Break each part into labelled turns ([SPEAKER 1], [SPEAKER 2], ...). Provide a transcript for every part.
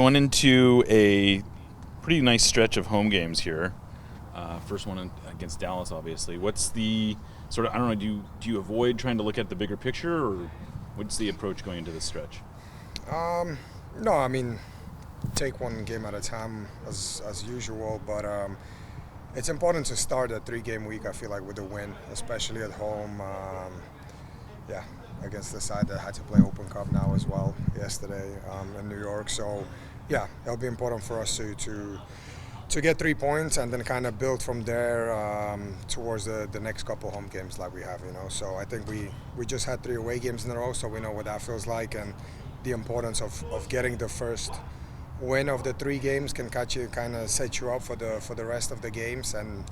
[SPEAKER 1] going into a pretty nice stretch of home games here. First one against Dallas, obviously. What's the sort of, I don't know, do you avoid trying to look at the bigger picture, or what's the approach going into this stretch?
[SPEAKER 2] No, I mean, take one game at a time as usual, but it's important to start a 3-game week, I feel like, with a win, especially at home. Against the side that had to play Open Cup now as well yesterday in New York. So, yeah, it'll be important for us to get 3 points and then kind of build from there towards the next couple home games like we have, So I think we just had 3 away games in a row, so we know what that feels like, and the importance of getting the first win of the 3 games can kind of set you up for the rest of the games. And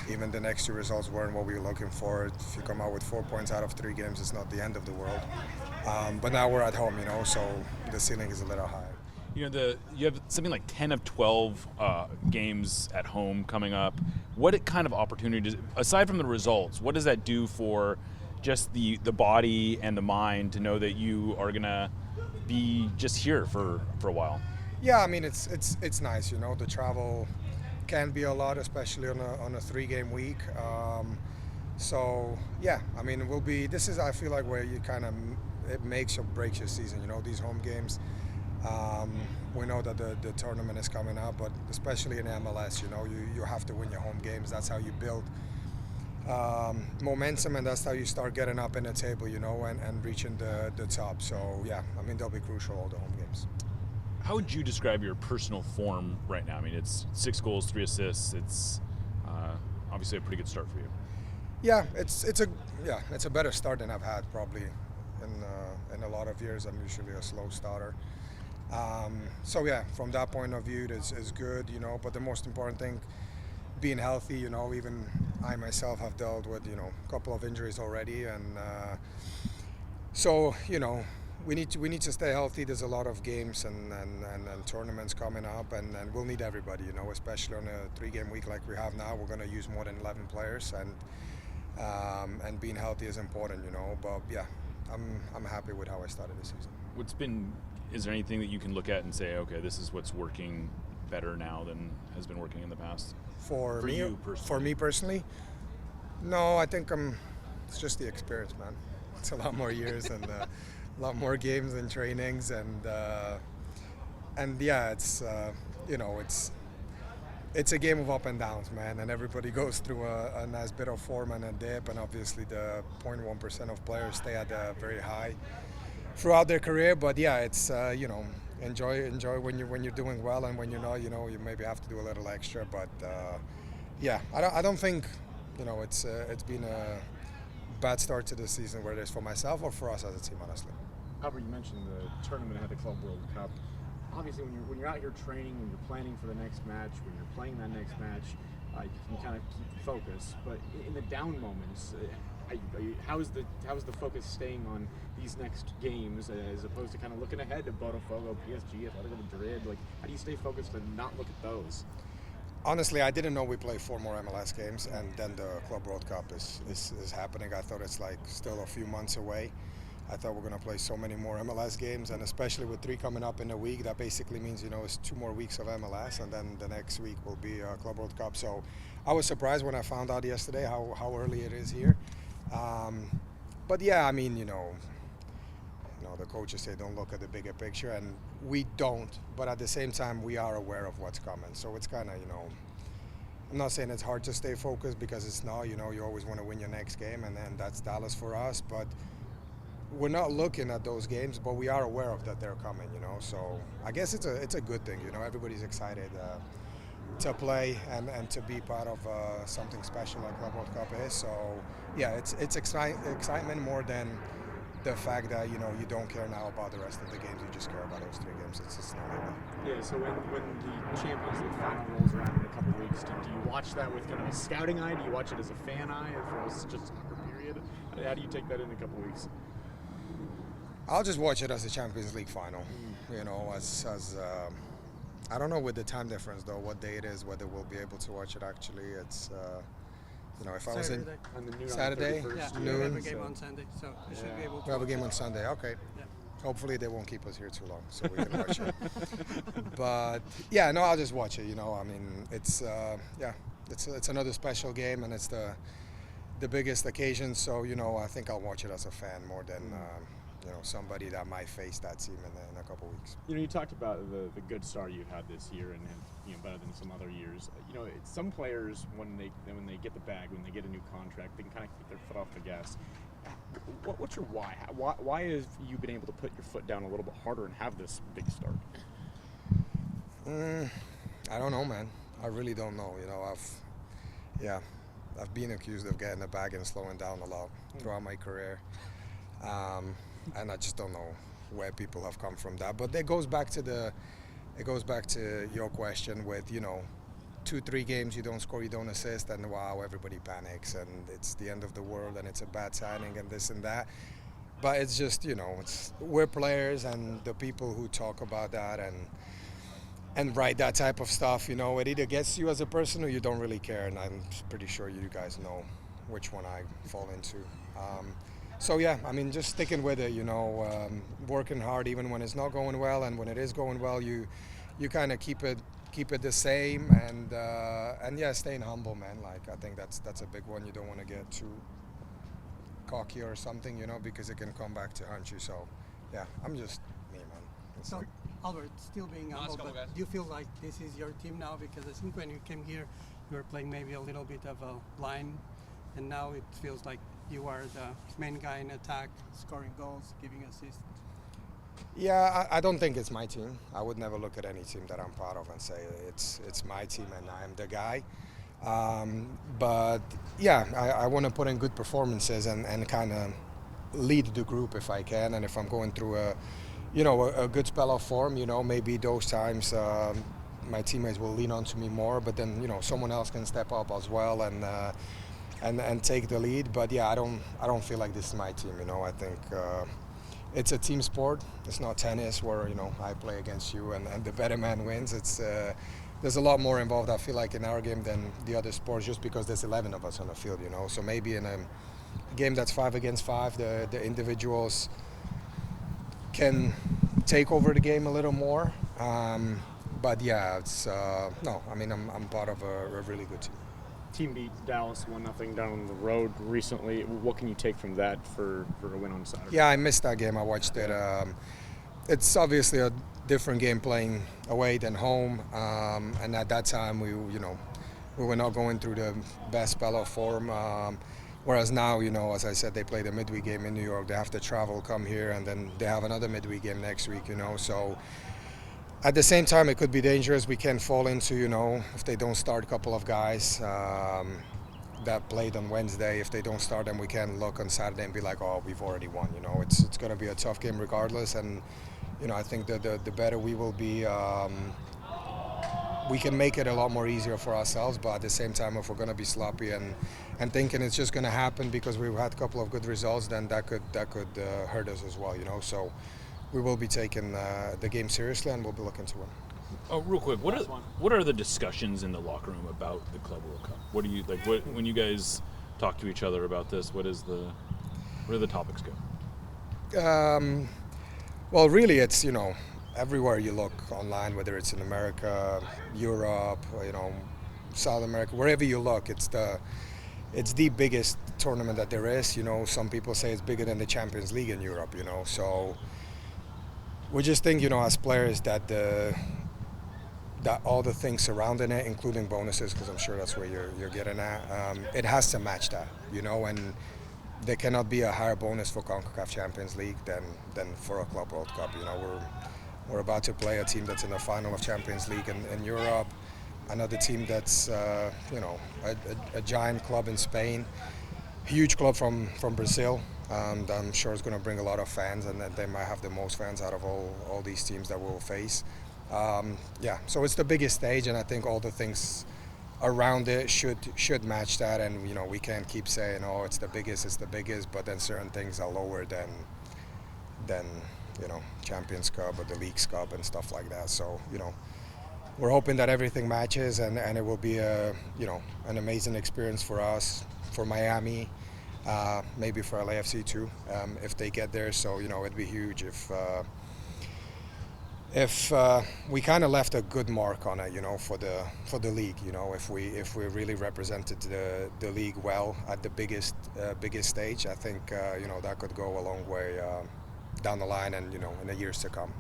[SPEAKER 2] even the next 2 results weren't what we were looking for. If you come out with 4 points out of 3 games, it's not the end of the world. But now we're at home, so the ceiling is a little higher.
[SPEAKER 1] You have something like 10 of 12 games at home coming up. What kind of opportunities, aside from the results, what does that do for just the body and the mind to know that you are gonna be just here for a while?
[SPEAKER 2] Yeah, I mean it's nice, the travel can be a lot, especially on a 3-game week. So yeah, I mean this is, I feel like, where you kind of, it makes or breaks your season. These home games. We know that the tournament is coming up, but especially in MLS, you have to win your home games. That's how you build momentum, and that's how you start getting up in the table, and reaching the top. So yeah, I mean they'll be crucial, all the home games.
[SPEAKER 1] How would you describe your personal form right now? I mean, it's 6 goals, 3 assists. It's obviously a pretty good start for you.
[SPEAKER 2] Yeah, it's a better start than I've had probably in a lot of years. I'm usually a slow starter. So yeah, from that point of view, it's good, But the most important thing, being healthy, even I myself have dealt with, a couple of injuries already, and so we need to stay healthy. There's a lot of games and tournaments coming up, and we'll need everybody, especially on a 3-game week like we have now. We're going to use more than 11 players, and being healthy is important, But yeah, I'm happy with how I started the season.
[SPEAKER 1] Is there anything that you can look at and say, okay, this is what's working better now than has been working in the past?
[SPEAKER 2] For me,
[SPEAKER 1] you personally?
[SPEAKER 2] For me personally, no, I think it's just the experience, man. It's a lot more years and a lot more games and trainings, and yeah, it's a game of up and downs, man, and everybody goes through a nice bit of form and a dip, and obviously the 0.1% of players stay at a very high throughout their career. But yeah, it's enjoy when you're doing well, and when you're not, you maybe have to do a little extra. But yeah, I don't think it's been a bad start to the season, whether it's for myself or for us as a team, honestly.
[SPEAKER 3] Albert, you mentioned the tournament ahead of the Club World Cup. Obviously, when you're out here training, when you're planning for the next match, when you're playing that next match, you can kind of keep focus. But in the down moments, how's the focus staying on these next games as opposed to kind of looking ahead to Botafogo, PSG, Atletico Madrid? Like, how do you stay focused and not look at those?
[SPEAKER 2] Honestly, I didn't know we play 4 more MLS games, and then the Club World Cup is happening. I thought it's like still a few months away. I thought we're going to play so many more MLS games, and especially with 3 coming up in a week, that basically means, it's 2 more weeks of MLS, and then the next week will be Club World Cup. So I was surprised when I found out yesterday how early it is here. But yeah, I mean, the coaches say don't look at the bigger picture, and we don't, but at the same time, we are aware of what's coming. So it's kind of, I'm not saying it's hard to stay focused, because it's not, you always want to win your next game, and then that's Dallas for us. But we're not looking at those games, but we are aware of that they're coming, So I guess it's a good thing, Everybody's excited to play and to be part of something special like Club World Cup is. So yeah, it's excitement more than the fact that you don't care now about the rest of the games. You just care about those 3 games. It's not like that.
[SPEAKER 3] Yeah. So when the Champions League final rolls around in a couple of weeks, do you watch that with kind of a scouting eye? Do you watch it as a fan eye, or as just soccer period? How do you take that in a couple of weeks?
[SPEAKER 2] I'll just watch it as a Champions League final. As I don't know with the time difference though what day it is, whether we'll be able to watch it actually. It's if I was in
[SPEAKER 3] on the noon
[SPEAKER 2] Saturday,
[SPEAKER 3] on the 31st,
[SPEAKER 4] Yeah, we have a game on Sunday, so we should be able to.
[SPEAKER 2] we have a game
[SPEAKER 4] watch
[SPEAKER 2] on
[SPEAKER 4] it.
[SPEAKER 2] Sunday. Okay.
[SPEAKER 4] Yeah.
[SPEAKER 2] Hopefully they won't keep us here too long so we can watch it. But yeah, no, I'll just watch it. You know, I mean, it's it's another special game, and it's the biggest occasion. So you know, I think I'll watch it as a fan more than you know, somebody that might face that team in a couple weeks.
[SPEAKER 3] You know, you talked about the good start you've had this year, and you know, better than some other years. You know, some players when they get the bag, when they get a new contract, they can kind of keep their foot off the gas. What's your why? Why have you been able to put your foot down a little bit harder and have this big start?
[SPEAKER 2] I don't know, man. I really don't know. You know, I've been accused of getting the bag and slowing down a lot throughout my career, and I just don't know where people have come from that. But it goes back to your question with, you know, 2-3 games you don't score, you don't assist, and wow, everybody panics and it's the end of the world and it's a bad signing and this and that. But it's just, you know, we're players, and the people who talk about that and write that type of stuff, you know, it either gets you as a person or you don't really care, and I'm pretty sure you guys know which one I fall into. So yeah, I mean, just sticking with it, you know, working hard even when it's not going well, and when it is going well, you kind of keep it the same, and yeah, staying humble, man. Like, I think that's a big one. You don't want to get too cocky or something, you know, because it can come back to haunt you. So yeah, I'm just me, man.
[SPEAKER 4] So, Albert, still being humble, but do you feel like this is your team now? Because I think when you came here, you were playing maybe a little bit of a line, and now it feels like you are the main guy in attack, scoring goals, giving assists.
[SPEAKER 2] Yeah, I don't think it's my team. I would never look at any team that I'm part of and say it's my team and I'm the guy. But yeah, I want to put in good performances and kind of lead the group if I can. And if I'm going through a good spell of form, you know, maybe those times my teammates will lean onto me more. But then, you know, someone else can step up as well and take the lead. But yeah, I don't feel like this is my team. You know, I think it's a team sport. It's not tennis where, you know, I play against you and the better man wins. It's there's a lot more involved, I feel like, in our game than the other sports, just because there's 11 of us on the field, you know. So maybe in a game that's 5 against 5, the individuals can take over the game a little more. But yeah, it's no. I mean, I'm part of a really good team.
[SPEAKER 3] Team beat Dallas 1-0 down on the road recently. What can you take from that for a win on Saturday?
[SPEAKER 2] Yeah, I missed that game. I watched it. It's obviously a different game playing away than home, and at that time we were not going through the best spell of form. Whereas now, you know, as I said, they played a midweek game in New York. They have to travel, come here, and then they have another midweek game next week. You know, so. At the same time, it could be dangerous. We can fall into, you know, if they don't start a couple of guys that played on Wednesday, if they don't start them, we can look on Saturday and be like, oh, we've already won. You know, it's going to be a tough game regardless. And, you know, I think that the better we will be, we can make it a lot more easier for ourselves. But at the same time, if we're going to be sloppy and thinking it's just going to happen because we've had a couple of good results, then that could hurt us as well, you know. So we will be taking the game seriously, and we'll be looking to win.
[SPEAKER 1] Oh, real quick, what are the discussions in the locker room about the Club World Cup? What do you like? What when you guys talk to each other about this? Where do the topics go?
[SPEAKER 2] Well, really, it's, you know, everywhere you look online, whether it's in America, Europe, you know, South America, wherever you look, it's the biggest tournament that there is. You know, some people say it's bigger than the Champions League in Europe. You know, so. We just think, you know, as players that all the things surrounding it, including bonuses, because I'm sure that's where you're getting at, it has to match that, you know, and there cannot be a higher bonus for CONCACAF Champions League than for a Club World Cup. You know, we're about to play a team that's in the final of Champions League in Europe, another team that's you know, a giant club in Spain, huge club from Brazil. And I'm sure it's going to bring a lot of fans, and that they might have the most fans out of all these teams that we'll face. Yeah, so it's the biggest stage, and I think all the things around it should match that. And, you know, we can't keep saying, oh, it's the biggest, but then certain things are lower than you know, Champions Cup or the Leagues Cup and stuff like that. So, you know, we're hoping that everything matches, and it will be you know, an amazing experience for us, for Miami. maybe for LAFC too, if they get there. So it'd be huge if we kind of left a good mark on it, for the league. If we really represented the league well at the biggest stage, I think that could go a long way down the line and in the years to come.